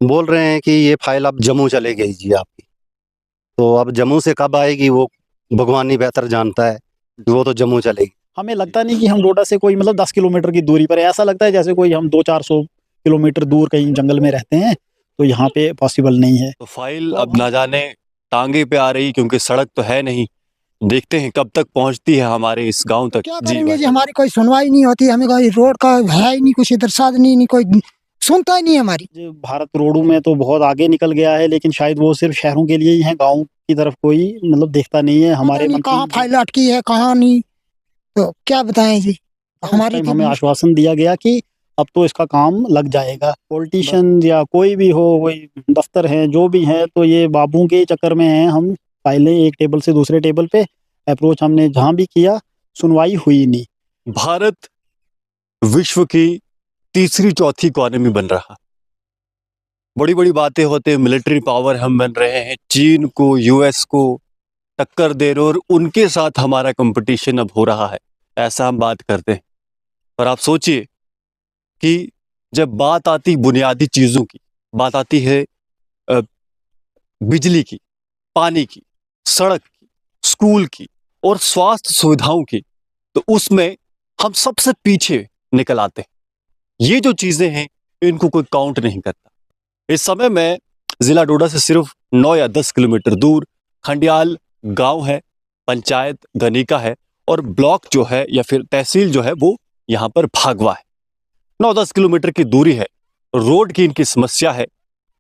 बोल रहे हैं कि ये फाइल अब जम्मू चले गई जी आपकी। तो अब जम्मू से कब आएगी वो भगवान ही बेहतर जानता है। वो तो जम्मू चलेगी। हमें लगता नहीं कि हम डोडा से कोई मतलब 10 किलोमीटर की दूरी पर है। ऐसा लगता है जैसे कोई हम 200-400 किलोमीटर दूर कहीं जंगल में रहते हैं, तो यहाँ पे पॉसिबल नहीं है। तो फाइल अब ना जाने टांगे पे आ रही, क्योंकि सड़क तो है नहीं। देखते हैं कब तक पहुंचती है हमारे इस गांव तक। क्या जी करेंगे भाई जी, साहब। हमारी कोई सुनवाई नहीं होती, हमें कोई रोड का है ही नहीं, कुछ इधर साधन ही नहीं, कोई सुनता ही नहीं हमारी। जो भारत रोडों में तो बहुत आगे निकल गया है, लेकिन शायद वो सिर्फ शहरों के लिए ही है, गाँव की तरफ कोई मतलब देखता नहीं है। पता हमारे नहीं कहाँ मंत्री फाइल अटकी है कहाँ नहीं, तो क्या बताएं जी। उस हमारी टाइम तो हमें आश्वासन दिया गया कि अब तो इसका काम लग जाएगा। पॉलिटिशियन या कोई भी हो, कोई दफ्तर है, जो भी है, तो ये बाबू के चक्कर में है। हम फाइलें एक टेबल से दूसरे टेबल पे अप्रोच हमने जहाँ भी किया, सुनवाई हुई नहीं। भारत विश्व की तीसरी चौथी इकोनॉमी बन रहा। बड़ी बड़ी बातें होते हैं, मिलिट्री पावर हम बन रहे हैं, चीन को यूएस को टक्कर दे रहे, और उनके साथ हमारा कंपटीशन अब हो रहा है, ऐसा हम बात करते हैं। पर आप सोचिए कि जब बात आती बुनियादी चीजों की, बात आती है अ, बिजली की, पानी की, सड़क की, स्कूल की और स्वास्थ्य सुविधाओं की, तो उसमें हम सबसे पीछे निकल आते हैं। ये जो चीजें हैं, इनको कोई काउंट नहीं करता। इस समय मैं जिला डोडा से सिर्फ 9 या 10 किलोमीटर दूर खंडियाल गांव है, पंचायत गनीका है, और ब्लॉक जो है या फिर तहसील जो है वो यहाँ पर भागवा है। 9-10 किलोमीटर की दूरी है। रोड की इनकी समस्या है,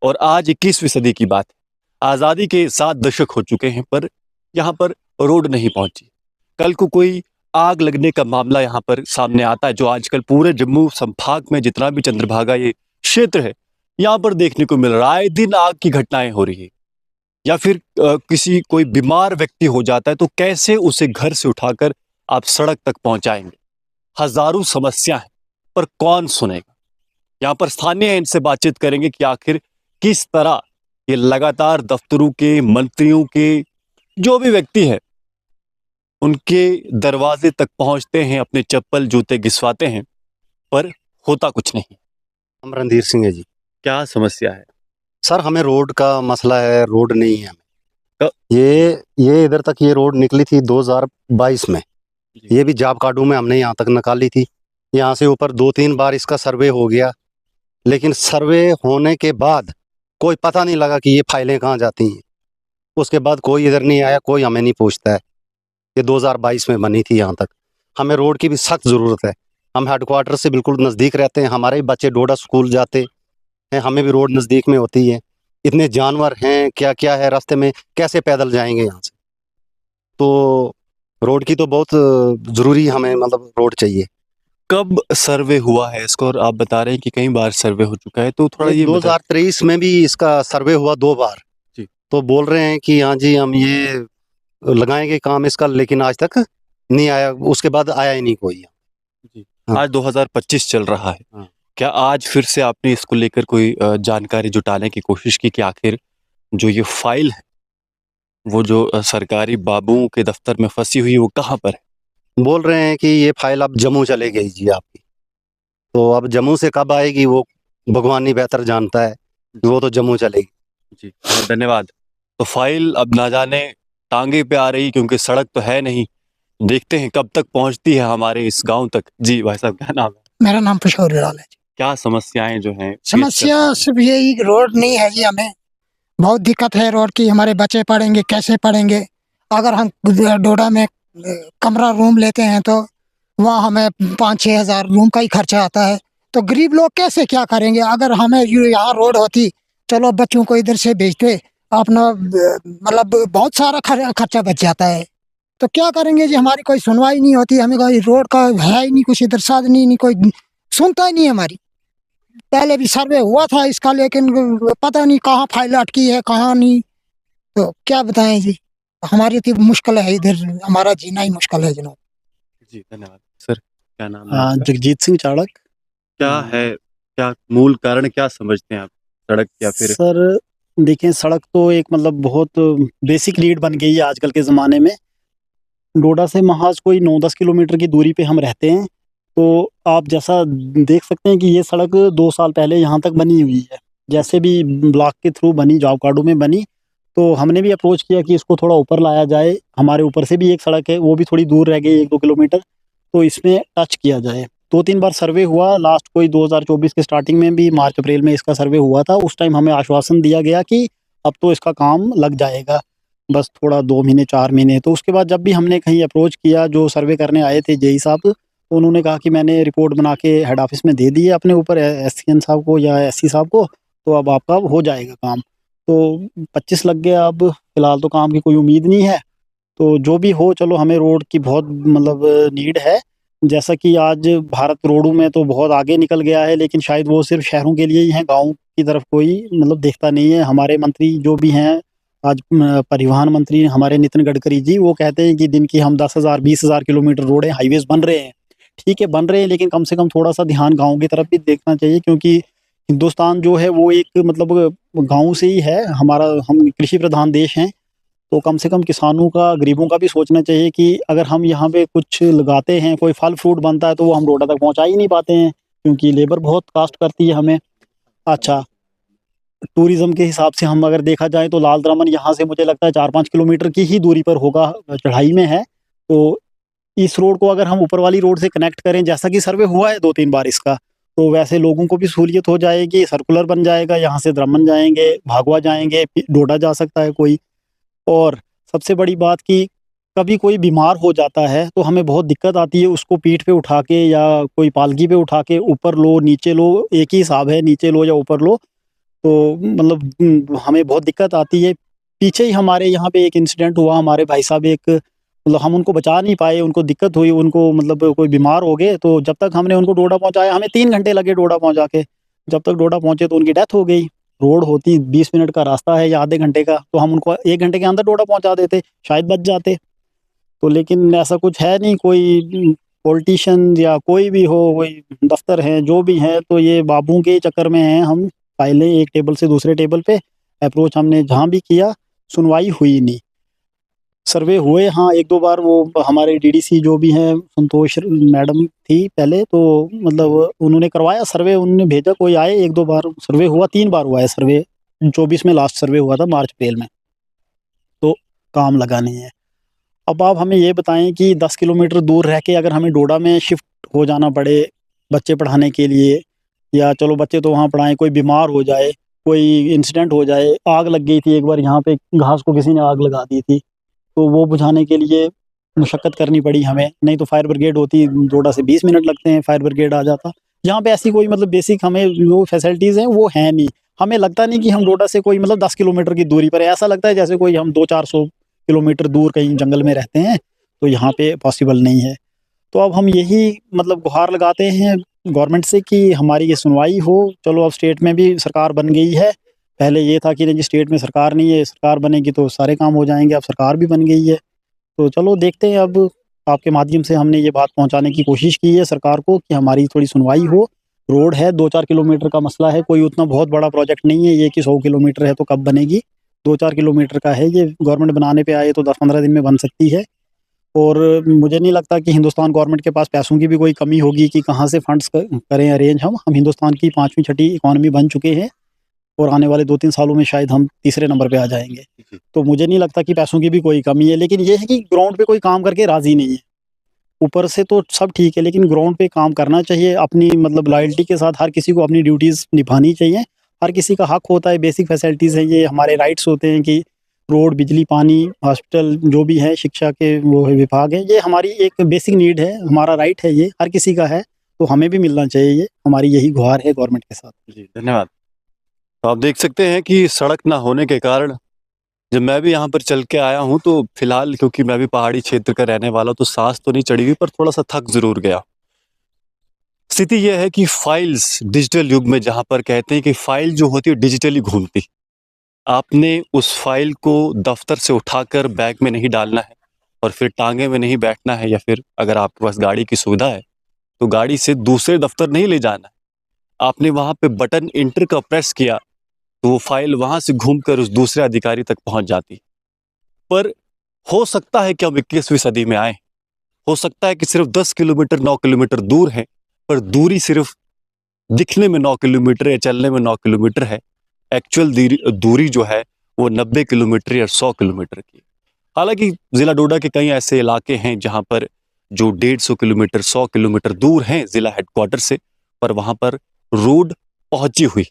और आज 21वीं सदी की बात है। आजादी के 7 दशक हो चुके हैं, पर यहाँ पर रोड नहीं पहुंची। कल को कोई आग लगने का मामला यहाँ पर सामने आता है, जो आजकल पूरे जम्मू संभाग में जितना भी चंद्रभागा ये क्षेत्र है, यहाँ पर देखने को मिल रहा है। आए दिन आग की घटनाएं हो रही है। या फिर किसी कोई बीमार व्यक्ति हो जाता है, तो कैसे उसे घर से उठाकर आप सड़क तक पहुंचाएंगे। हजारों समस्या है, पर कौन सुनेगा। यहाँ पर स्थानीय हैं, इनसे बातचीत करेंगे कि आखिर किस तरह ये लगातार दफ्तरों के, मंत्रियों के, जो भी व्यक्ति है, उनके दरवाजे तक पहुंचते हैं, अपने चप्पल जूते घिसवाते हैं, पर होता कुछ नहीं। हम रणधीर सिंह है जी। क्या समस्या है? सर हमें रोड का मसला है, रोड नहीं है हमें। तो- ये इधर तक ये रोड निकली थी 2022 में। जी। ये भी जॉब कार्डों में हमने यहाँ तक निकाली थी। यहाँ से ऊपर 2-3 बार इसका सर्वे हो गया, लेकिन सर्वे होने के बाद कोई पता नहीं लगा कि ये फाइलें कहाँ जाती हैं। उसके बाद कोई इधर नहीं आया, कोई हमें नहीं पूछता है। ये 2022 में बनी थी यहाँ तक। हमें रोड की भी सख्त ज़रूरत है। हम हेडक्वार्टर से बिल्कुल नज़दीक रहते हैं, हमारे भी बच्चे डोडा स्कूल जाते हैं, हमें भी रोड नज़दीक में होती है। इतने जानवर हैं, क्या क्या है रास्ते में, कैसे पैदल जाएंगे यहाँ से। तो रोड की तो बहुत ज़रूरी हमें मतलब रोड चाहिए। कब सर्वे हुआ है इसको? और आप बता रहे हैं कि कई बार सर्वे हो चुका है, तो थोड़ा ये ये बताइए। 2023 में भी इसका सर्वे हुआ 2 बार। जी। तो बोल रहे हैं कि हाँ जी हम ये लगाएंगे काम इसका, लेकिन आज तक नहीं आया। उसके बाद आया ही नहीं कोई। जी। हाँ। आज 2025 चल रहा है। हाँ। क्या आज फिर से आपने इसको लेकर कोई जानकारी जुटाने की कोशिश की कि आखिर जो ये फाइल है, वो जो सरकारी बाबुओं के दफ्तर में फंसी हुई है, वो कहाँ पर है? बोल रहे हैं कि ये फाइल अब जम्मू चले गई जी आपकी। तो अब जम्मू से कब आएगी वो भगवान ही बेहतर जानता है। वो तो जम्मू चलेगी। जी, बहुत धन्यवाद। तो फाइल अब ना जाने टांगे पे आ रही, क्योंकि सड़क तो है नहीं। देखते हैं कब तक पहुंचती है हमारे इस गांव तक। जी भाई साहब, क्या नाम है? मेरा नाम किशोर लाल है जी। क्या समस्याएं जो हैं? समस्या सिर्फ यही कि रोड नहीं है जी, हमें बहुत दिक्कत है रोड की। हमारे बच्चे पढ़ेंगे कैसे पढ़ेंगे? अगर हम डोडा में कमरा रूम लेते हैं तो वहाँ हमें 5-6 हज़ार रूम का ही खर्चा आता है। तो गरीब लोग कैसे क्या करेंगे? अगर हमें यहाँ रोड होती, चलो बच्चों को इधर से भेजते, अपना मतलब बहुत सारा खर्चा बच जाता है। तो क्या करेंगे जी, हमारी कोई सुनवाई नहीं होती, हमें कोई रोड का है ही नहीं, कुछ इधर साधन ही नहीं, कोई सुनता ही नहीं हमारी। पहले भी सर्वे हुआ था इसका, लेकिन पता नहीं कहाँ फाइल अटकी है कहाँ नहीं, तो क्या बताएं जी। हमारी तो मुश्किल है, इधर हमारा जीना ही मुश्किल है जनाब। जी धन्यवाद सर। क्या नाम है हाँ, आपका? जगजीत सिंह चाड़क। क्या है, क्या मूल कारण क्या समझते हैं आप? सड़क या फिर सर देखें, सड़क तो एक मतलब बहुत बेसिक नीड बन गई है आजकल के ज़माने में। डोडा से महज कोई 9-10 किलोमीटर की दूरी पे हम रहते हैं। तो आप जैसा देख सकते हैं कि ये सड़क 2 साल पहले यहाँ तक बनी हुई है। जैसे भी ब्लॉक के थ्रू बनी, जॉब कार्डों में बनी, तो हमने भी अप्रोच किया कि इसको थोड़ा ऊपर लाया जाए। हमारे ऊपर से भी एक सड़क है, वो भी थोड़ी दूर रह गई 1-2 किलोमीटर, तो इसमें टच किया जाए। 2-3 बार सर्वे हुआ, लास्ट कोई 2024 के स्टार्टिंग में भी मार्च अप्रैल में इसका सर्वे हुआ था। उस टाइम हमें आश्वासन दिया गया कि अब तो इसका काम लग जाएगा, बस थोड़ा 2 महीने 4 महीने। तो उसके बाद जब भी हमने कहीं अप्रोच किया, जो सर्वे करने आए थे जेई साहब, तो उन्होंने कहा कि मैंने रिपोर्ट बना के हेड ऑफिस में दे दी है अपने ऊपर, एसडीएम साहब को या एससी साहब को, तो अब आपका हो जाएगा काम। तो 25 लग गया, अब फिलहाल तो काम की कोई उम्मीद नहीं है। तो जो भी हो, चलो, हमें रोड की बहुत मतलब नीड है। जैसा कि आज भारत रोडों में तो बहुत आगे निकल गया है, लेकिन शायद वो सिर्फ शहरों के लिए ही हैं, गाँव की तरफ कोई मतलब देखता नहीं है। हमारे मंत्री जो भी हैं आज, परिवहन मंत्री हमारे नितिन गडकरी जी, वो कहते हैं कि दिन की हम 10,000 20,000 किलोमीटर रोडें हाईवेज बन रहे हैं। ठीक है, बन रहे हैं, लेकिन कम से कम थोड़ा सा ध्यान गाँव की तरफ भी देखना चाहिए, क्योंकि हिंदुस्तान जो है वो एक मतलब गाँव से ही है हमारा, हम कृषि प्रधान देश हैं। तो कम से कम किसानों का, गरीबों का भी सोचना चाहिए कि अगर हम यहाँ पे कुछ लगाते हैं, कोई फल फ्रूट बनता है, तो वो हम रोड तक पहुँचा ही नहीं पाते हैं, क्योंकि लेबर बहुत कास्ट करती है हमें। अच्छा, टूरिज्म के हिसाब से हम अगर देखा जाए तो लाल दमन यहाँ से मुझे लगता है 4-5 किलोमीटर की ही दूरी पर होगा, चढ़ाई में है। तो इस रोड को अगर हम ऊपर वाली रोड से कनेक्ट करें, जैसा कि सर्वे हुआ है 2-3 बार इसका, तो वैसे लोगों को भी सहूलियत हो जाएगी, सर्कुलर बन जाएगा, यहाँ से दमन जाएँगे, भागवा जाएँगे, डोडा जा सकता है कोई। और सबसे बड़ी बात कि कभी कोई बीमार हो जाता है, तो हमें बहुत दिक्कत आती है उसको पीठ पे उठा के या कोई पालकी पे उठा के ऊपर लो, नीचे लो, एक ही हिसाब है, नीचे लो या ऊपर लो। तो मतलब हमें बहुत दिक्कत आती है। पीछे ही हमारे यहाँ पे एक इंसिडेंट हुआ, हमारे भाई साहब एक मतलब हम उनको बचा नहीं पाए, उनको दिक्कत हुई, उनको मतलब कोई बीमार हो गए, तो जब तक हमने उनको डोडा पहुँचाया, हमें 3 घंटे लगे डोडा पहुँचा के। जब तक डोडा पहुँचे तो उनकी डेथ हो गई। रोड होती 20 मिनट का रास्ता है या आधे घंटे का, तो हम उनको 1 घंटे के अंदर डोडा पहुँचा देते, शायद बच जाते। तो लेकिन ऐसा कुछ है नहीं, कोई पॉलिटिशियन या कोई भी हो, कोई दफ्तर हैं, जो भी हैं, तो ये बाबू के चक्कर में हैं हम। फाइलें एक टेबल से दूसरे टेबल पे, अप्रोच हमने जहाँ भी किया, सुनवाई हुई नहीं। सर्वे हुए हाँ 1-2 बार, वो हमारे डीडीसी जो भी हैं, संतोष मैडम थी पहले, तो मतलब उन्होंने करवाया सर्वे, उन्होंने भेजा, कोई आए, 1-2 बार सर्वे हुआ, 3 बार हुआ है सर्वे। 24 में लास्ट सर्वे हुआ था, मार्च अप्रैल में, तो काम लगा नहीं है। अब आप हमें ये बताएँ कि 10 किलोमीटर दूर रह के अगर हमें डोडा में शिफ्ट हो जाना पड़े बच्चे पढ़ाने के लिए, या चलो बच्चे तो वहाँ पढ़ाएँ, कोई बीमार हो जाए, कोई इंसिडेंट हो जाए, आग लग गई थी एक बार यहाँ पे, घास को किसी ने आग लगा दी थी, तो वो बुझाने के लिए मशक्कत करनी पड़ी हमें। नहीं तो फायर ब्रिगेड होती, डोडा से 20 मिनट लगते हैं, फायर ब्रिगेड आ जाता। यहाँ पे ऐसी कोई मतलब बेसिक हमें जो फैसिलिटीज़ हैं वो हैं नहीं। हमें लगता नहीं कि हम डोडा से कोई मतलब 10 किलोमीटर की दूरी पर है, ऐसा लगता है जैसे कोई हम 200-400 किलोमीटर दूर कहीं जंगल में रहते हैं, तो यहाँ पे पॉसिबल नहीं है। तो अब हम यही मतलब गुहार लगाते हैं गवर्नमेंट से कि हमारी ये सुनवाई हो। चलो, अब स्टेट में भी सरकार बन गई है। पहले ये था कि नहीं जी, स्टेट में सरकार नहीं है, सरकार बनेगी तो सारे काम हो जाएँगे, अब सरकार भी बन गई है। तो चलो देखते हैं, अब आपके माध्यम से हमने ये बात पहुँचाने की कोशिश की है सरकार को कि हमारी थोड़ी सुनवाई हो। रोड है, 2-4 किलोमीटर का मसला है, कोई उतना बहुत बड़ा प्रोजेक्ट नहीं है ये कि 100 किलोमीटर है तो कब बनेगी। 2-4 किलोमीटर का है ये, गवर्नमेंट बनाने पे आए तो 10-15 दिन में बन सकती है। और मुझे नहीं लगता कि हिंदुस्तान गवर्नमेंट के पास पैसों की भी कोई कमी होगी कि कहाँ से फंड्स करें अरेंज। हम हिंदुस्तान की 5वीं 6ठी इकॉनमी बन चुके हैं, और आने वाले 2-3 सालों में शायद हम तीसरे नंबर पे आ जाएँगे। तो मुझे नहीं लगता कि पैसों की भी कोई कमी है, लेकिन ये है कि ग्राउंड पे कोई काम करके राज़ी नहीं है। ऊपर से तो सब ठीक है, लेकिन ग्राउंड पे काम करना चाहिए, अपनी मतलब लॉयल्टी के साथ हर किसी को अपनी ड्यूटीज़ निभानी चाहिए। हर किसी का हक होता है, बेसिक फैसिलिटीज़ हैं, ये हमारे राइट्स होते हैं कि रोड, बिजली, पानी, हॉस्पिटल जो भी है, शिक्षा के वो है विभाग है, ये हमारी एक बेसिक नीड है, हमारा राइट है, ये हर किसी का है, तो हमें भी मिलना चाहिए ये। हमारी यही गुहार है गवर्नमेंट के साथ। जी, धन्यवाद। तो आप देख सकते हैं कि सड़क ना होने के कारण जब मैं भी यहाँ पर चल के आया हूँ, तो फिलहाल क्योंकि मैं भी पहाड़ी क्षेत्र का रहने वाला हूँ, तो सांस तो नहीं चढ़ी हुई, पर थोड़ा सा थक ज़रूर गया। स्थिति यह है कि फाइल्स डिजिटल युग में, जहाँ पर कहते हैं कि फाइल जो होती है डिजिटली घूमती, आपने उस फाइल को दफ्तर से उठाकर बैग में नहीं डालना है और फिर टांगे में नहीं बैठना है, या फिर अगर आपके पास गाड़ी की सुविधा है तो गाड़ी से दूसरे दफ्तर नहीं ले जाना है। आपने वहाँ पे बटन इंटर का प्रेस किया तो वो फाइल वहाँ से घूमकर उस दूसरे अधिकारी तक पहुँच जाती। पर हो सकता है कि हम 21वीं सदी में आए, हो सकता है कि सिर्फ 10 किलोमीटर 9 किलोमीटर दूर है, पर दूरी सिर्फ दिखने में 9 किलोमीटर या चलने में 9 किलोमीटर है, एक्चुअल दूरी जो है वो 90 किलोमीटर या 100 किलोमीटर की। हालांकि जिला डोडा के कई ऐसे इलाके हैं जहां पर जो 150 किलोमीटर 100 किलोमीटर दूर हैं जिला हेडक्वार्टर से, पर वहां पर रोड पहुंची हुई।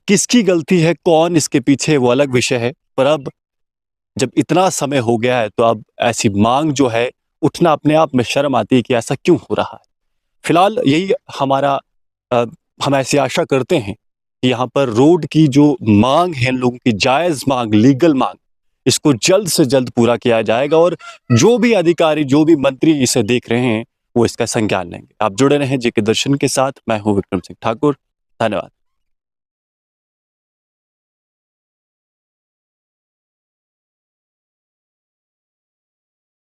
किसकी गलती है, कौन इसके पीछे, वो अलग विषय है। पर अब जब इतना समय हो गया है तो अब ऐसी मांग जो है उठना अपने आप में शर्म आती है कि ऐसा क्यों हो रहा है। फिलहाल यही हमारा हम ऐसी आशा करते हैं कि यहाँ पर रोड की जो मांग है, लोगों की जायज मांग, लीगल मांग, इसको जल्द से जल्द पूरा किया जाएगा और जो भी अधिकारी, जो भी मंत्री इसे देख रहे हैं वो इसका संज्ञान लेंगे। आप जुड़े रहें जेके दर्शन के साथ। मैं हूं विक्रम सिंह ठाकुर। धन्यवाद।